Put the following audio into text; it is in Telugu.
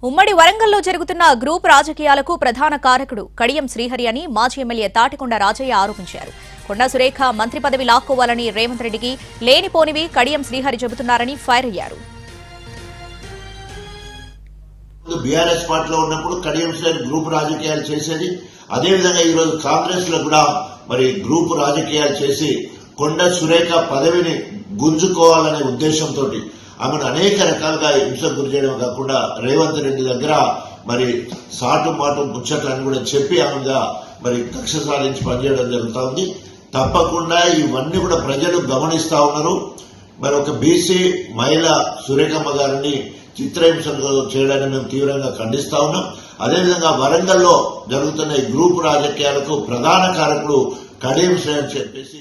ఉమ్మడి వరంగల్లో జరుగుతున్న గ్రూప్ రాజకీయాలకు ప్రధాన కారకుడు కడియం శ్రీహరి అని మాజీ ఎమ్మెల్యే తాటికొండ రాజయ్య ఆరోపించారు. కొండా సురేఖ మంత్రి పదవి లాక్కోవాలని రేవంత్ రెడ్డికి లేనిపోనివి కడియం శ్రీహరి చెబుతున్నారని ఫైర్ అయ్యారు. బీఆర్ఎస్ పార్టీలో ఉన్నప్పుడు కడియం శ్రీహరి గ్రూప్ రాజకీయాలు చేసేది. అదేవిధంగా ఈరోజు కాంగ్రెస్ లో కూడా మరి గ్రూప్ రాజకీయాలు చేసి కొండా సురేఖ పదవిని గుంజుకోవాలనే ఉద్దేశంతో ఆమెను అనేక రకాలుగా హింసకు గురి చేయడం కాకుండా రేవంత్ రెడ్డి దగ్గర మరి సాటు మాటు ముచ్చట్లని కూడా చెప్పి ఆమెగా మరి కక్ష సాధించి పనిచేయడం జరుగుతూ ఉంది. తప్పకుండా ఇవన్నీ కూడా ప్రజలు గమనిస్తా ఉన్నారు. మరి ఒక బీసీ మహిళ సురేఖమ్మ గారిని చిత్రహింసలు చేయడాన్ని మేము తీవ్రంగా ఖండిస్తా ఉన్నాం. అదేవిధంగా వరంగల్లో జరుగుతున్న ఈ గ్రూప్ రాజకీయాలకు ప్రధాన కారకుడు కడియం శ్రీహరి అని చెప్పేసి